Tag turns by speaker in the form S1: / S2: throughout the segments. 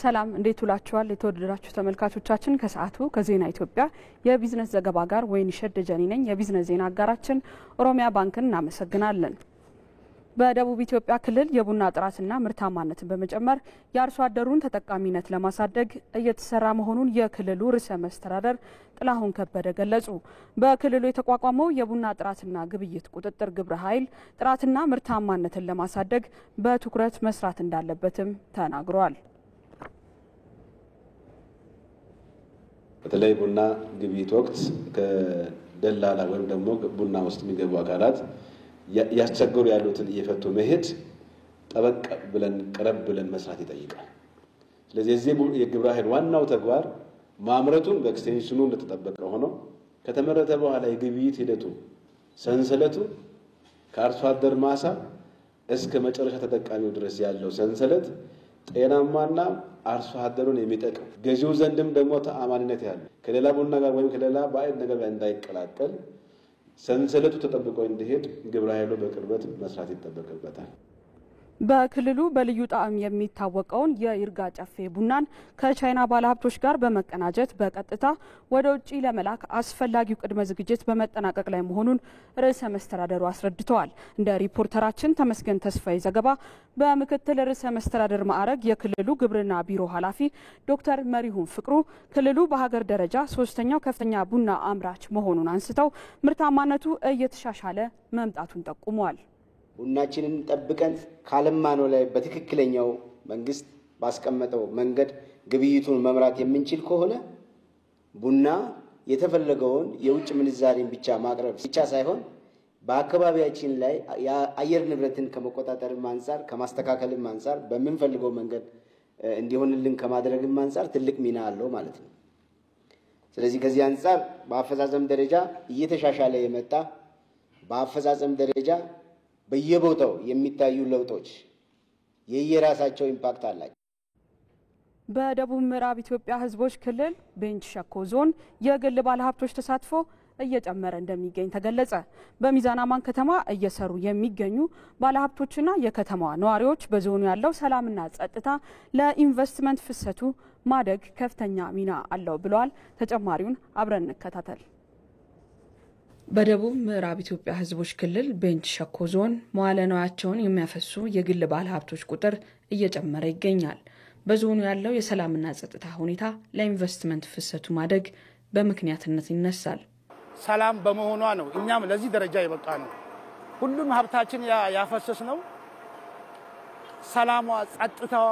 S1: ሰላም እንዴት ውላችኋል? የተወደዳችሁ ተመልካቾቻችን ከሰዓቱ ከዜና ኢትዮጵያ የቢዝነስ ዘገባ ጋር ወይንሸት ደጀኔ ነኝ። የቢዝነስ ዜና አጋራችን ኦሮሚያ ባንክን እናመሰግናለን። በደቡብ ኢትዮጵያ ክልል የቡና ጥራትና ምርታማነትን በመጨመር የአርሶ አደሩን ተጠቃሚነት ለማሳደግ እየተሰራ መሆኑን የክልሉ ርዕሰ መስተዳደር ጥላሁን ከበደ ገለጹ። በክልሉ የተቋቋመው የቡና ጥራትና ግብይት ቁጥጥር ግብረ ኃይል ጥራትና ምርታማነትን ለማሳደግ በትኩረት መስራት እንዳለበትም ተናግሯል።
S2: በተለይ ቡና ግብይት ወቅት ከደላላ ወይም ደግሞ ቡና ውስጥ የሚገቡ አካላት ያስቸገሩ ያሉትን እየፈቱ መሄድ ጠበቅ ብለን ቀረብ ብለን መስራት ይጠይቃል። ስለዚህ እዚህ የግብረ ኃይል ዋናው ተግባር ማምረቱን በኤክስቴንሽኑ እንደተጠበቀ ሆኖ ከተመረተ በኋላ የግብይት ሂደቱ ሰንሰለቱ ከአርሶ አደር ማሳ እስከ መጨረሻ ተጠቃሚው ድረስ ያለው ሰንሰለት ጤናማና አርሶ አደሩን የሚጠቅም ገዢው ዘንድም ደግሞ ተአማኒነት ያለው ከሌላ ቡና ጋር ወይም ከሌላ ባዕድ ነገር ጋር እንዳይቀላቀል ሰንሰለቱ ተጠብቆ እንዲሄድ ግብረ ኃይሉ በቅርበት መስራት ይጠበቅበታል።
S1: በክልሉ በልዩ ጣዕም የሚታወቀውን የይርጋ ጨፌ ቡናን ከቻይና ባለሀብቶች ጋር በመቀናጀት በቀጥታ ወደ ውጪ ለመላክ አስፈላጊው ቅድመ ዝግጅት በመጠናቀቅ ላይ መሆኑን ርዕሰ መስተዳደሩ አስረድተዋል። እንደ ሪፖርተራችን ተመስገን ተስፋዬ ዘገባ በምክትል ርዕሰ መስተዳደር ማዕረግ የክልሉ ግብርና ቢሮ ኃላፊ ዶክተር መሪሁን ፍቅሩ ክልሉ በሀገር ደረጃ ሶስተኛው ከፍተኛ ቡና አምራች መሆኑን አንስተው ምርታማነቱ እየተሻሻለ መምጣቱን ጠቁመዋል።
S3: ቡናችንን ጠብቀን ካለማነው ላይ በትክክለኛው መንግስት ባስቀመጠው መንገድ ግብይቱን መምራት የምንችል ከሆነ ቡና የተፈለገውን የውጭ ምንዛሬን ብቻ ማቅረብ ብቻ ሳይሆን በአካባቢያችን ላይ የአየር ንብረትን ከመቆጣጠርም አንፃር ከማስተካከልም አንፃር በምንፈልገው መንገድ እንዲሆንልን ከማድረግም አንፃር ትልቅ ሚና አለው ማለት ነው። ስለዚህ ከዚህ አንፃር በአፈጻጸም ደረጃ እየተሻሻለ የመጣ በአፈጻጸም ደረጃ በየቦታው የሚታዩ ለውጦች የየራሳቸው ኢምፓክት አላቸው።
S1: በደቡብ ምዕራብ ኢትዮጵያ ሕዝቦች ክልል ቤንች ሸኮ ዞን የግል ባለሀብቶች ተሳትፎ እየጨመረ እንደሚገኝ ተገለጸ። በሚዛን አማን ከተማ እየሰሩ የሚገኙ ባለሀብቶችና የከተማዋ ነዋሪዎች በዞኑ ያለው ሰላምና ጸጥታ ለኢንቨስትመንት ፍሰቱ ማደግ ከፍተኛ ሚና አለው ብለዋል። ተጨማሪውን አብረን እንከታተል። በደቡብ ምዕራብ ኢትዮጵያ ሕዝቦች ክልል ቤንች ሸኮ ዞን መዋለ ንዋያቸውን የሚያፈሱ የግል ባለሀብቶች ቁጥር እየጨመረ ይገኛል። በዞኑ ያለው የሰላምና ጸጥታ ሁኔታ ለኢንቨስትመንት ፍሰቱ ማደግ በምክንያትነት ይነሳል።
S4: ሰላም በመሆኗ ነው እኛም ለዚህ ደረጃ የበቃ ነው። ሁሉም ሀብታችን ያፈሰስ ነው። ሰላሟ፣ ጸጥታዋ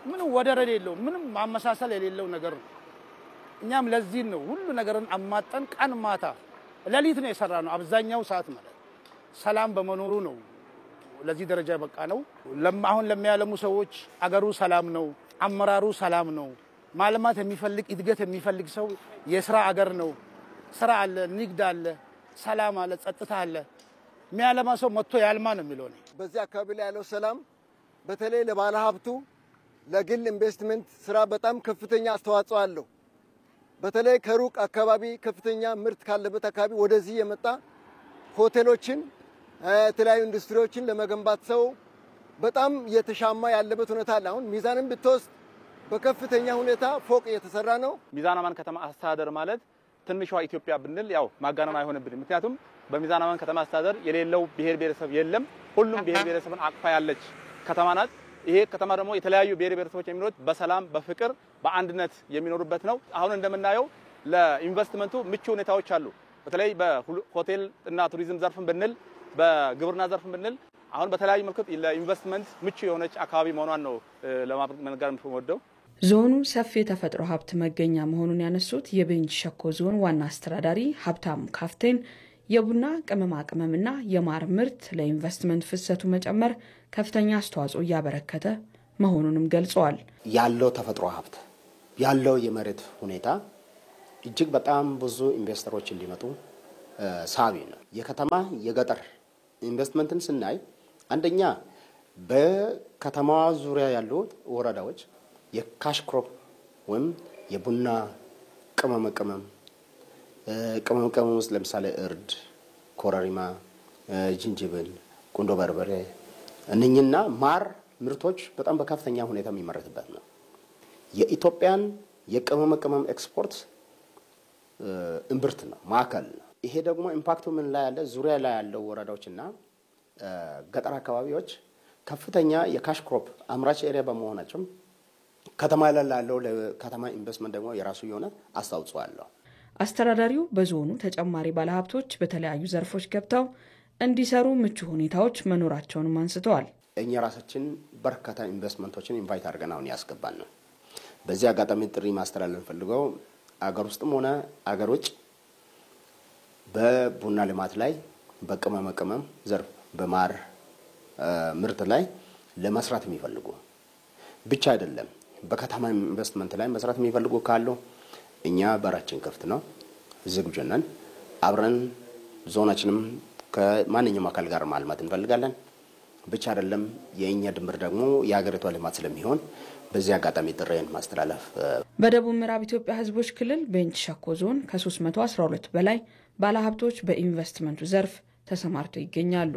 S4: ምንም ወደር የሌለው ምንም ማመሳሰል የሌለው ነገር ነው። እኛም ለዚህ ነው ሁሉ ነገርን አማጠን ቀን ማታ ለሊት ነው የሰራ ነው። አብዛኛው ሰዓት ማለት ሰላም በመኖሩ ነው ለዚህ ደረጃ የበቃ ነው። አሁን ለሚያለሙ ሰዎች አገሩ ሰላም ነው፣ አመራሩ ሰላም ነው። ማልማት የሚፈልግ እድገት የሚፈልግ ሰው የስራ አገር ነው። ስራ አለ፣ ንግድ አለ፣ ሰላም አለ፣ ጸጥታ አለ። የሚያለማ ሰው መጥቶ ያልማ ነው የሚለው ነው።
S5: በዚህ አካባቢ ላይ ያለው ሰላም በተለይ ለባለ ሀብቱ ለግል ኢንቨስትመንት ስራ በጣም ከፍተኛ አስተዋጽኦ አለው። በተለይ ከሩቅ አካባቢ ከፍተኛ ምርት ካለበት አካባቢ ወደዚህ የመጣ ሆቴሎችን የተለያዩ ኢንዱስትሪዎችን ለመገንባት ሰው በጣም የተሻማ ያለበት ሁኔታ አለ። አሁን ሚዛንን ብትወስድ በከፍተኛ ሁኔታ ፎቅ እየተሰራ ነው።
S6: ሚዛን አማን ከተማ አስተዳደር ማለት ትንሿ ኢትዮጵያ ብንል ያው ማጋነን አይሆንብንም። ምክንያቱም በሚዛን አማን ከተማ አስተዳደር የሌለው ብሔር ብሔረሰብ የለም። ሁሉም ብሔር ብሔረሰብን አቅፋ ያለች ከተማ ናት። ይሄ ከተማ ደግሞ የተለያዩ ብሔር ብሔረሰቦች የሚኖሩት በሰላም በፍቅር በአንድነት የሚኖሩበት ነው። አሁን እንደምናየው ለኢንቨስትመንቱ ምቹ ሁኔታዎች አሉ። በተለይ በሆቴል እና ቱሪዝም ዘርፍን ብንል በግብርና ዘርፍን ብንል አሁን በተለያዩ መልኩ ለኢንቨስትመንት ምቹ የሆነች አካባቢ መሆኗን ነው ለማንጋር የምወደው።
S1: ዞኑ ሰፊ የተፈጥሮ ሀብት መገኛ መሆኑን ያነሱት የቤንች ሸኮ ዞን ዋና አስተዳዳሪ ሀብታሙ ካፍቴን የቡና ቅመማ ቅመምና የማር ምርት ለኢንቨስትመንት ፍሰቱ መጨመር ከፍተኛ አስተዋጽኦ እያበረከተ መሆኑንም ገልጸዋል።
S3: ያለው ተፈጥሮ ሀብት ያለው የመሬት ሁኔታ እጅግ በጣም ብዙ ኢንቨስተሮች እንዲመጡ ሳቢ ነው። የከተማ የገጠር ኢንቨስትመንትን ስናይ አንደኛ በከተማዋ ዙሪያ ያሉ ወረዳዎች የካሽ ክሮፕ ወይም የቡና ቅመም ውስጥ ለምሳሌ እርድ፣ ኮረሪማ፣ ጅንጅብል፣ ቁንዶ በርበሬ እነኝና ማር ምርቶች በጣም በከፍተኛ ሁኔታ የሚመረትበት ነው። የኢትዮጵያን የቅመም ቅመም ኤክስፖርት እምብርት ነው ማዕከል ነው። ይሄ ደግሞ ኢምፓክቱ ምን ላይ ያለ ዙሪያ ላይ ያለው ወረዳዎችና ገጠር አካባቢዎች ከፍተኛ የካሽ ክሮፕ አምራች ኤሪያ በመሆናቸው ከተማ ላይ ያለው ለከተማ ኢንቨስትመንት ደግሞ የራሱ የሆነ አስተዋጽኦ አለው።
S7: አስተዳዳሪው በዞኑ ተጨማሪ ባለሀብቶች በተለያዩ ዘርፎች ገብተው እንዲሰሩ ምቹ ሁኔታዎች መኖራቸውንም አንስተዋል።
S3: እኛ ራሳችን በርካታ ኢንቨስትመንቶችን ኢንቫይት አድርገን አሁን ያስገባን ነው። በዚህ አጋጣሚ ጥሪ ማስተላለፍ ፈልገው አገር ውስጥም ሆነ አገር ውጭ በቡና ልማት ላይ በቅመም ቅመም ዘርፍ በማር ምርት ላይ ለመስራት የሚፈልጉ ብቻ አይደለም በከተማ ኢንቨስትመንት ላይ መስራት የሚፈልጉ ካሉ እኛ በራችን ክፍት ነው፣ ዝግጁ ነን። አብረን ዞናችንም ከማንኛውም አካል ጋር ማልማት እንፈልጋለን። ብቻ አይደለም የኛ ድምር ደግሞ የሀገሪቷ ልማት ስለሚሆን በዚህ አጋጣሚ ጥሬን ማስተላለፍ።
S7: በደቡብ ምዕራብ ኢትዮጵያ ሕዝቦች ክልል ቤንች ሸኮ ዞን ከ312 በላይ ባለሀብቶች በኢንቨስትመንቱ ዘርፍ ተሰማርተው ይገኛሉ።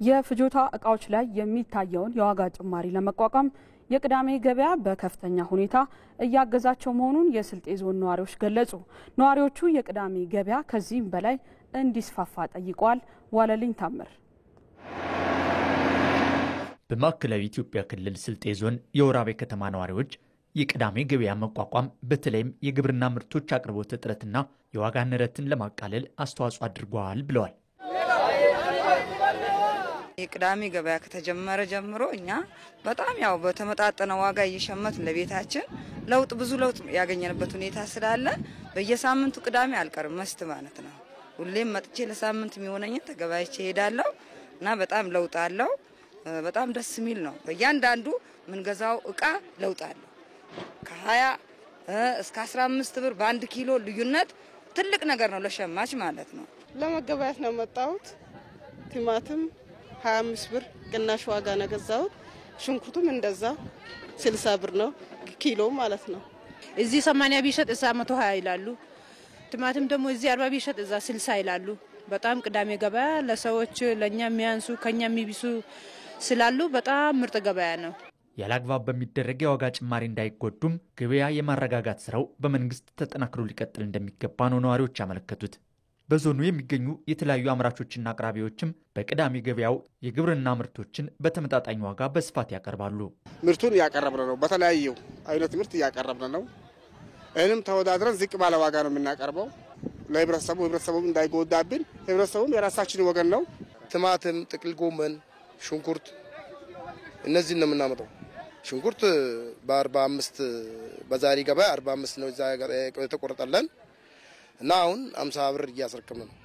S1: የፍጆታ እቃዎች ላይ የሚታየውን የዋጋ ጭማሪ ለመቋቋም የቅዳሜ ገበያ በከፍተኛ ሁኔታ እያገዛቸው መሆኑን የስልጤ ዞን ነዋሪዎች ገለጹ። ነዋሪዎቹ የቅዳሜ ገበያ ከዚህም በላይ እንዲስፋፋ ጠይቀዋል። ዋለልኝ ታምር
S8: በማዕከላዊ ኢትዮጵያ ክልል ስልጤ ዞን የወራቤ ከተማ ነዋሪዎች የቅዳሜ ገበያ መቋቋም በተለይም የግብርና ምርቶች አቅርቦት እጥረትና የዋጋ ንረትን ለማቃለል አስተዋጽኦ አድርጓል ብለዋል።
S9: የቅዳሜ ገበያ ከተጀመረ ጀምሮ እኛ በጣም ያው በተመጣጠነ ዋጋ እየሸመት ለቤታችን ብዙ ለውጥ ያገኘንበት ሁኔታ ስላለ በየሳምንቱ ቅዳሜ አልቀርም መስት ማለት ነው። ሁሌም መጥቼ ለሳምንት የሚሆነኝ ተገባይቼ ሄዳለሁ እና በጣም ለውጥ አለው። በጣም ደስ የሚል ነው። በእያንዳንዱ ምንገዛው እቃ ለውጥ አለው። ከ20 እስከ 15 ብር በ1 ኪሎ ልዩነት ትልቅ ነገር ነው ለሸማች ማለት ነው።
S10: ለመገበያት ነው መጣሁት። ቲማቲም 25 ብር ቅናሽ ዋጋ ነው ገዛሁት። ሽንኩርቱም እንደዛ 60 ብር ነው ኪሎ ማለት ነው።
S11: እዚህ 80 ቢሸጥ እዛ 120 ይላሉ። ቲማቲም ደግሞ እዚህ 40 ቢሸጥ እዛ 60 ይላሉ። በጣም ቅዳሜ ገበያ ለሰዎች ለኛ የሚያንሱ ከኛ የሚቢሱ ስላሉ በጣም ምርጥ ገበያ ነው።
S8: ያላግባብ በሚደረግ የዋጋ ጭማሪ እንዳይጎዱም ገበያ የማረጋጋት ስራው በመንግስት ተጠናክሮ ሊቀጥል እንደሚገባ ነው ነዋሪዎች ያመለከቱት። በዞኑ የሚገኙ የተለያዩ አምራቾችና አቅራቢዎችም በቅዳሜ ገበያው የግብርና ምርቶችን በተመጣጣኝ ዋጋ በስፋት ያቀርባሉ።
S12: ምርቱን ያቀረብን ነው። በተለያዩ አይነት ምርት ያቀረብን ነው። እንም ተወዳድረን ዝቅ ባለ ዋጋ ነው የምናቀርበው ለህብረተሰቡ እንዳይጎዳብን። ህብረተሰቡም የራሳችን ወገን ነው።
S13: ቲማቲም፣ ጥቅል ጎመን፣ ሽንኩርት እነዚህ ነው የምናመጣው። ሽንኩርት በ45 በዛሬ ገበያ 45 ነው እዛ የተቆረጠለን እና አሁን 50 ብር እያስረከምን ነው።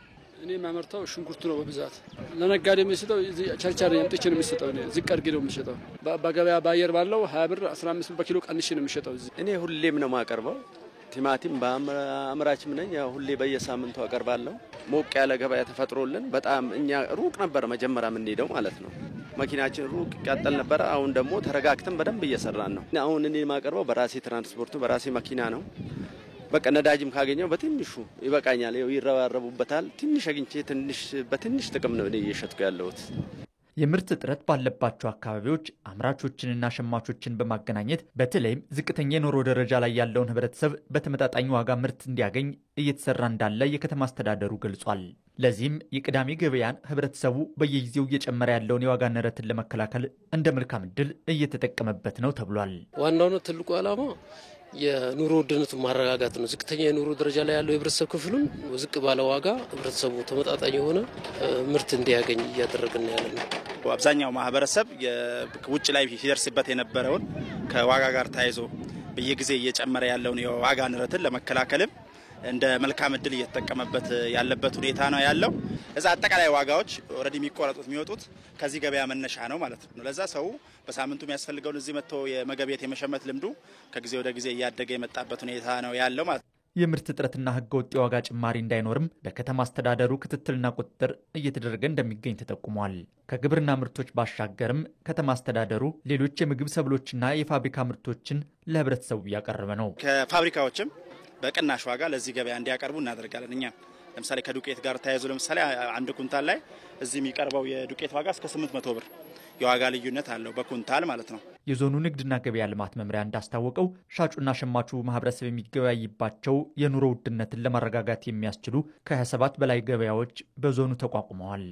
S14: እኔ ማመርተው ሽንኩርት ነው በብዛት ለነጋዴ የሚሰጠው ቸርቻሪ አምጥቼ ነው የሚሰጠው። እኔ ዝቅ አድርጌ ነው የሚሰጠው። በገበያ ባየር ባለው 20 ብር 15 ብር በኪሎ ቀንሼ ነው የሚሰጠው።
S15: እኔ ሁሌም ነው ማቀርበው። ቲማቲም በአምራችም ነኝ። ሁሌ በየሳምንቱ አቀርባለሁ። ሞቅ ያለ ገበያ ተፈጥሮልን በጣም እኛ ሩቅ ነበር መጀመሪያ የምንሄደው ማለት ነው። መኪናችን ሩቅ ያጠል ነበር። አሁን ደግሞ ተረጋግተን በደንብ እየሰራን ነው። አሁን እኔ ማቀርበው በራሴ ትራንስፖርቱ በራሴ መኪና ነው። በቃ ነዳጅም ካገኘው በትንሹ ይበቃኛል። ይረባረቡበታል። ትንሽ አግኝቼ በትንሽ ጥቅም ነው እኔ እየሸጥኩ ያለሁት።
S8: የምርት እጥረት ባለባቸው አካባቢዎች አምራቾችንና ሸማቾችን በማገናኘት በተለይም ዝቅተኛ የኑሮ ደረጃ ላይ ያለውን ህብረተሰብ በተመጣጣኝ ዋጋ ምርት እንዲያገኝ እየተሰራ እንዳለ የከተማ አስተዳደሩ ገልጿል። ለዚህም የቅዳሜ ገበያን ህብረተሰቡ በየጊዜው እየጨመረ ያለውን የዋጋ ንረትን ለመከላከል እንደ መልካም ዕድል እየተጠቀመበት ነው ተብሏል።
S14: ዋናው ነው ትልቁ ዓላማ የኑሮ ውድነቱን ማረጋጋት ነው። ዝቅተኛ የኑሮ ደረጃ ላይ ያለው የህብረተሰብ ክፍሉን ዝቅ ባለ ዋጋ ህብረተሰቡ ተመጣጣኝ የሆነ ምርት እንዲያገኝ እያደረግን ያለ ነው።
S6: አብዛኛው ማህበረሰብ ውጭ ላይ ሲደርስበት የነበረውን ከዋጋ ጋር ተያይዞ በየጊዜ እየጨመረ ያለውን የዋጋ ንረትን ለመከላከልም እንደ መልካም ዕድል እየተጠቀመበት ያለበት ሁኔታ ነው ያለው። እዛ አጠቃላይ ዋጋዎች ኦሬዲ የሚወጡት ከዚህ ገበያ መነሻ ነው ማለት ነው። ለዛ ሰው በሳምንቱ የሚያስፈልገውን እዚህ መጥቶ የመገበያት የመሸመት ልምዱ ከጊዜ ወደ ጊዜ እያደገ የመጣበት ሁኔታ ነው ያለው ማለት ነው።
S8: የምርት እጥረትና ህገወጥ የዋጋ ጭማሪ እንዳይኖርም በከተማ አስተዳደሩ ክትትልና ቁጥጥር እየተደረገ እንደሚገኝ ተጠቁሟል። ከግብርና ምርቶች ባሻገርም ከተማ አስተዳደሩ ሌሎች የምግብ ሰብሎችና የፋብሪካ ምርቶችን ለህብረተሰቡ እያቀረበ ነው።
S6: ከፋብሪካዎችም በቅናሽ ዋጋ ለዚህ ገበያ እንዲያቀርቡ እናደርጋለን። እኛ ለምሳሌ ከዱቄት ጋር ተያይዞ ለምሳሌ አንድ ኩንታል ላይ እዚህ የሚቀርበው የዱቄት ዋጋ እስከ 800 ብር የዋጋ ልዩነት አለው በኩንታል ማለት ነው።
S8: የዞኑ ንግድና ገበያ ልማት መምሪያ እንዳስታወቀው ሻጩና ሸማቹ ማህበረሰብ የሚገበያይባቸው የኑሮ ውድነትን ለማረጋጋት የሚያስችሉ ከ27 በላይ ገበያዎች በዞኑ ተቋቁመዋል።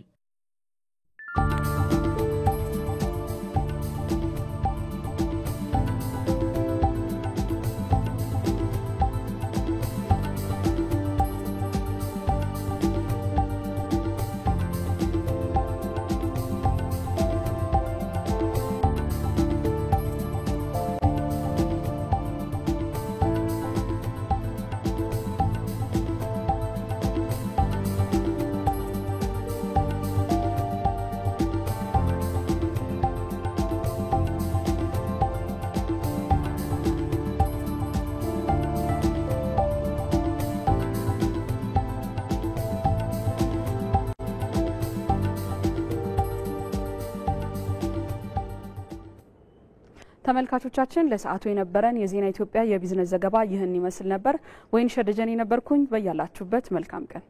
S1: ተመልካቾቻችን ለሰዓቱ የነበረን የዜና ኢትዮጵያ የቢዝነስ ዘገባ ይህን ይመስል ነበር። ወይንሸት ደጀኔ ነበርኩኝ። በያላችሁበት መልካም ቀን